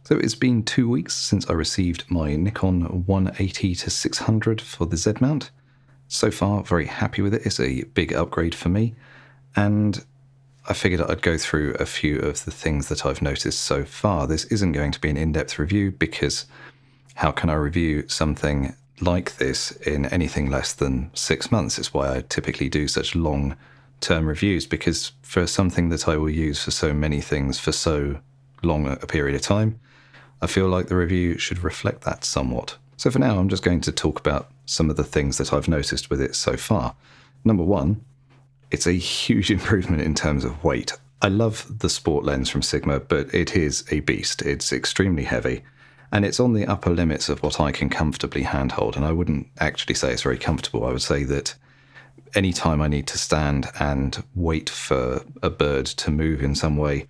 So it's been 2 weeks since I received my Nikon 180-600 for the Z mount. So far, very happy with it. It's a big upgrade for me, and I figured I'd go through a few of the things that I've noticed so far. This isn't going to be an in-depth review because how can I review something like this in anything less than 6 months? It's why I typically do such long-term reviews, because for something that I will use for so many things for so long a period of time, I feel like the review should reflect that somewhat. So for now, I'm just going to talk about some of the things that I've noticed with it so far. Number one, it's a huge improvement in terms of weight. I love the sport lens from Sigma, but it is a beast. It's extremely heavy, and it's on the upper limits of what I can comfortably handhold. And I wouldn't actually say it's very comfortable. I would say that any time I need to stand and wait for a bird to move in some way,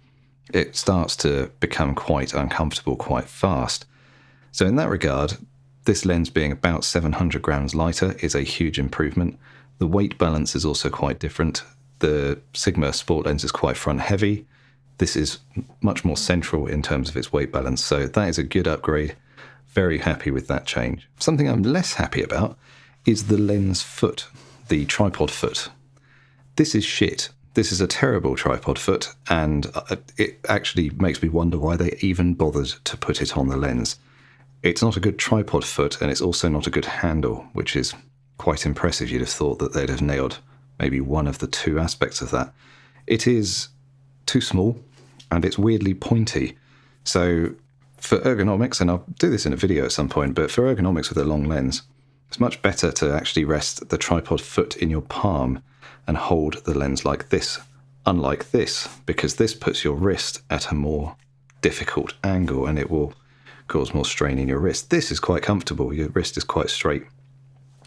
it starts to become quite uncomfortable quite fast. So in that regard, this lens being about 700 grams lighter is a huge improvement. The weight balance is also quite different. The Sigma sport lens is quite front heavy. This is much more central in terms of its weight balance, so that is a good upgrade. Very happy with that change. Something I'm less happy about is the lens foot, the tripod foot. This is shit. This is a terrible tripod foot, and it actually makes me wonder why they even bothered to put it on the lens. It's not a good tripod foot, and it's also not a good handle, which is quite impressive. You'd have thought that they'd have nailed maybe one of the two aspects of that. It is too small, and it's weirdly pointy. So for ergonomics, and I'll do this in a video at some point, but for ergonomics with a long lens, it's much better to actually rest the tripod foot in your palm and hold the lens like this, unlike this, because this puts your wrist at a more difficult angle and it will cause more strain in your wrist. This is quite comfortable. Your wrist is quite straight.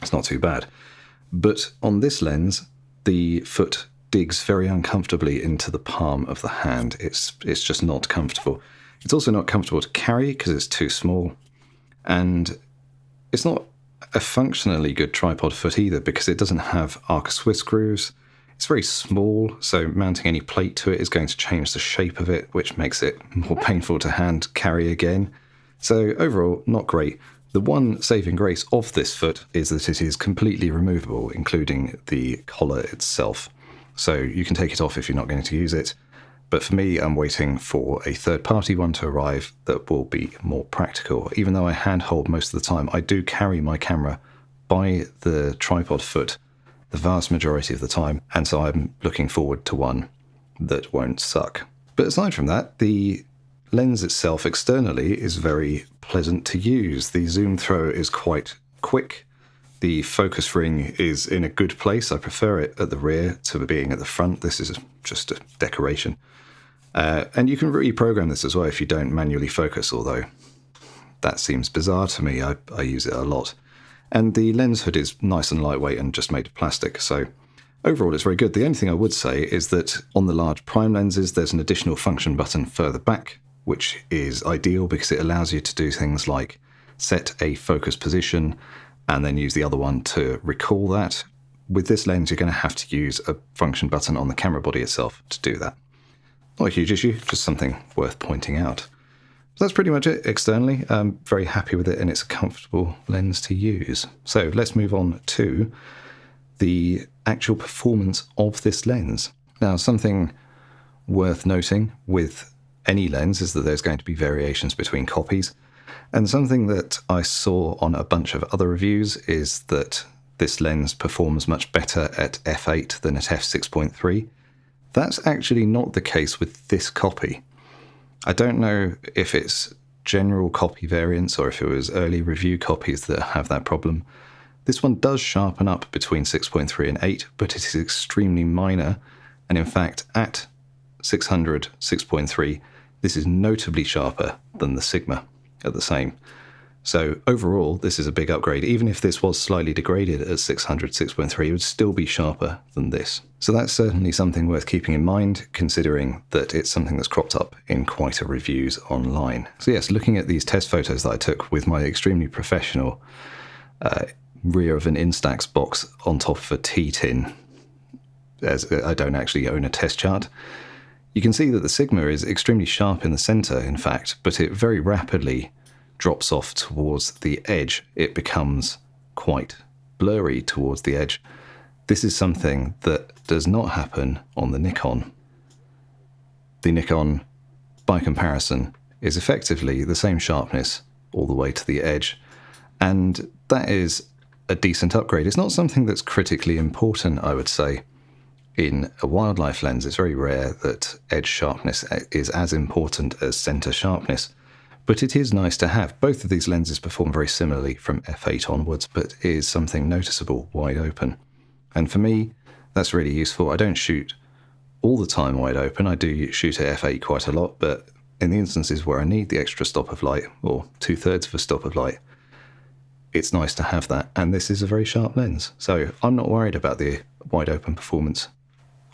It's not too bad. But on this lens, the foot digs very uncomfortably into the palm of the hand. It's just not comfortable. It's also not comfortable to carry because it's too small. And it's not a functionally good tripod foot either, because it doesn't have arc Swiss grooves. It's very small, so mounting any plate to it is going to change the shape of it, which makes it more painful to hand carry again. So overall, not great. The one saving grace of this foot is that it is completely removable, including the collar itself. So you can take it off if you're not going to use it. But for me, I'm waiting for a third-party one to arrive that will be more practical. Even though I handhold most of the time, I do carry my camera by the tripod foot the vast majority of the time, and so I'm looking forward to one that won't suck. But aside from that, the lens itself externally is very pleasant to use. The zoom throw is quite quick. The focus ring is in a good place. I prefer it at the rear to being at the front. This is just a decoration. And you can reprogram this as well if you don't manually focus, although that seems bizarre to me. I use it a lot. And the lens hood is nice and lightweight and just made of plastic, so overall it's very good. The only thing I would say is that on the large prime lenses, there's an additional function button further back, which is ideal because it allows you to do things like set a focus position and then use the other one to recall that. With this lens, you're going to have to use a function button on the camera body itself to do that. Not a huge issue, just something worth pointing out. So that's pretty much it externally. I'm very happy with it, and it's a comfortable lens to use. So let's move on to the actual performance of this lens. Now, something worth noting with any lens is that there's going to be variations between copies. And something that I saw on a bunch of other reviews is that this lens performs much better at f8 than at f6.3. That's actually not the case with this copy. I don't know if it's general copy variance or if it was early review copies that have that problem. This one does sharpen up between 6.3 and 8, but it is extremely minor. And in fact, at 600, 6.3, this is notably sharper than the Sigma at the same. So overall, this is a big upgrade. Even if this was slightly degraded at 600, 6.3, it would still be sharper than this. So that's certainly something worth keeping in mind, considering that it's something that's cropped up in quite a reviews online. So yes, looking at these test photos that I took with my extremely professional rear of an Instax box on top of a T-tin, as I don't actually own a test chart, You can see that the Sigma is extremely sharp in the center, in fact, but it very rapidly drops off towards the edge. It becomes quite blurry towards the edge. This is something that does not happen on the Nikon. The Nikon, by comparison, is effectively the same sharpness all the way to the edge, and that is a decent upgrade. It's not something that's critically important, I would say. In a wildlife lens, it's very rare that edge sharpness is as important as center sharpness, but it is nice to have. Both of these lenses perform very similarly from f8 onwards, but it is something noticeable wide open. And for me, that's really useful. I don't shoot all the time wide open. I do shoot at f8 quite a lot, but in the instances where I need the extra stop of light, or 2/3 of a stop of light, it's nice to have that. And this is a very sharp lens, so I'm not worried about the wide open performance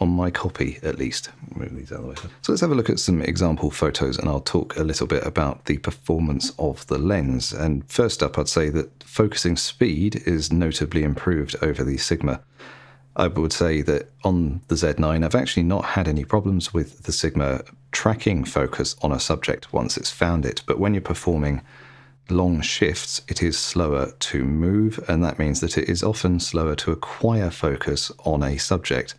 on my copy, at least. Move these out of the way. So let's have a look at some example photos, and I'll talk a little bit about the performance of the lens. And first up, I'd say that focusing speed is notably improved over the Sigma. I would say that on the Z9, I've actually not had any problems with the Sigma tracking focus on a subject once it's found it, but when you're performing long shifts, it is slower to move, and that means that it is often slower to acquire focus on a subject.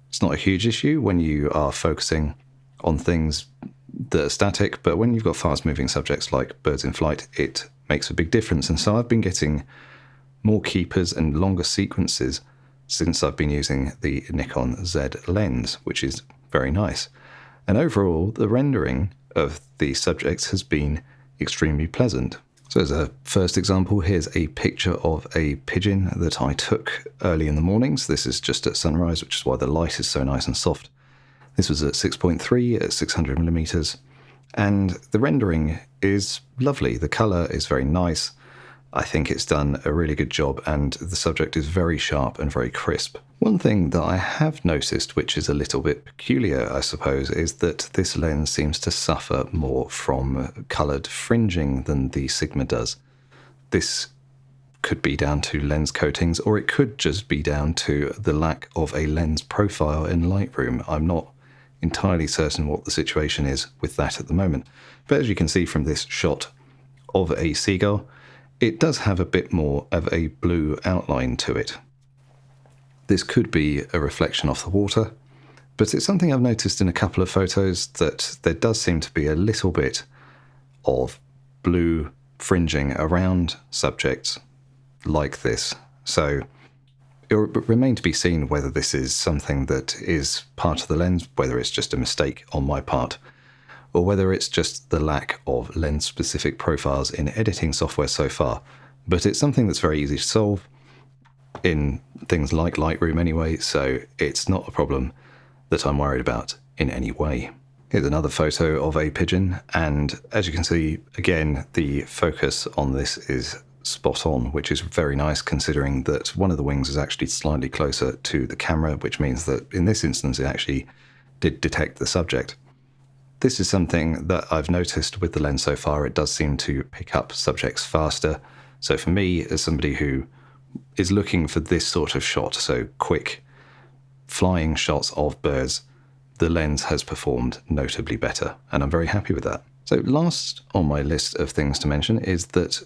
It's not a huge issue when you are focusing on things that are static, but when you've got fast-moving subjects like birds in flight, it makes a big difference. And so I've been getting more keepers and longer sequences since I've been using the Nikon Z lens, which is very nice. And overall, the rendering of the subjects has been extremely pleasant. So as a first example, here's a picture of a pigeon that I took early in the mornings. This is just at sunrise, which is why the light is so nice and soft. This was at 6.3 at 600 millimeters, and the rendering is lovely. The color is very nice. I think it's done a really good job, and the subject is very sharp and very crisp. One thing that I have noticed, which is a little bit peculiar, I suppose, is that this lens seems to suffer more from coloured fringing than the Sigma does. This could be down to lens coatings, or it could just be down to the lack of a lens profile in Lightroom. I'm not entirely certain what the situation is with that at the moment. But as you can see from this shot of a seagull, it does have a bit more of a blue outline to it. This could be a reflection off the water, but it's something I've noticed in a couple of photos, that there does seem to be a little bit of blue fringing around subjects like this. So it will remain to be seen whether this is something that is part of the lens, whether it's just a mistake on my part, or whether it's just the lack of lens-specific profiles in editing software so far. But it's something that's very easy to solve in things like Lightroom anyway, so it's not a problem that I'm worried about in any way. Here's another photo of a pigeon, and as you can see, again, the focus on this is spot on, which is very nice considering that one of the wings is actually slightly closer to the camera, which means that in this instance it actually did detect the subject. This is something that I've noticed with the lens so far. It does seem to pick up subjects faster. So for me, as somebody who is looking for this sort of shot, so quick flying shots of birds, the lens has performed notably better, and I'm very happy with that. So last on my list of things to mention is that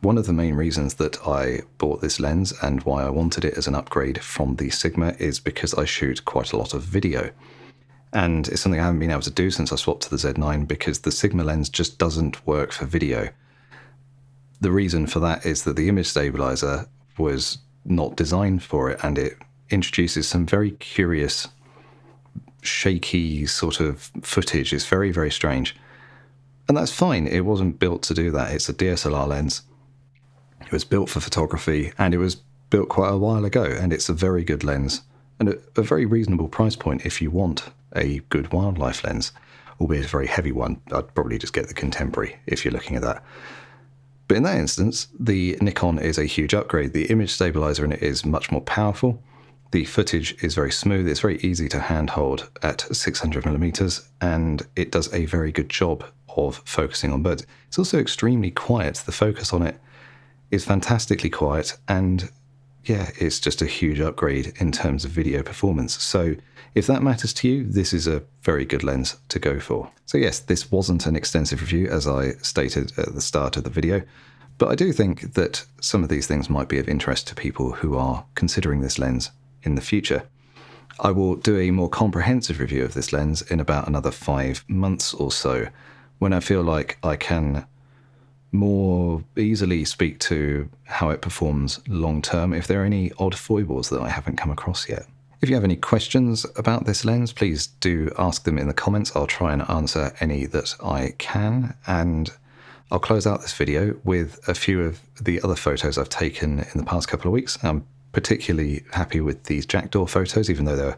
one of the main reasons that I bought this lens and why I wanted it as an upgrade from the Sigma is because I shoot quite a lot of video. And it's something I haven't been able to do since I swapped to the Z9 because the Sigma lens just doesn't work for video. The reason for that is that the image stabilizer was not designed for it, and it introduces some very curious, shaky sort of footage. It's very, very strange. And that's fine. It wasn't built to do that. It's a DSLR lens. It was built for photography, and it was built quite a while ago, and it's a very good lens, and a very reasonable price point if you want a good wildlife lens, albeit a very heavy one. I'd probably just get the contemporary if you're looking at that. But in that instance, the Nikon is a huge upgrade. The image stabilizer in it is much more powerful. The footage is very smooth. It's very easy to handhold at 600 millimeters, and it does a very good job of focusing on birds. It's also extremely quiet. The focus on it is fantastically quiet, and yeah, it's just a huge upgrade in terms of video performance. So if that matters to you, this is a very good lens to go for. So yes, this wasn't an extensive review, as I stated at the start of the video, but I do think that some of these things might be of interest to people who are considering this lens in the future. I will do a more comprehensive review of this lens in about another 5 months or so, when I feel like I can more easily speak to how it performs long term, if there are any odd foibles that I haven't come across yet. If you have any questions about this lens, please do ask them in the comments. I'll try and answer any that I can, and I'll close out this video with a few of the other photos I've taken in the past couple of weeks. I'm particularly happy with these jackdaw photos, even though they're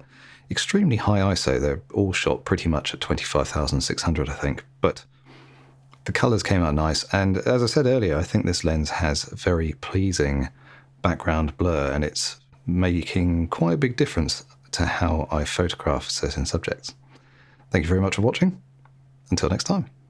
extremely high ISO. They're all shot pretty much at 25,600, I think, but the colours came out nice, and as I said earlier, I think this lens has very pleasing background blur, and it's making quite a big difference to how I photograph certain subjects. Thank you very much for watching. Until next time.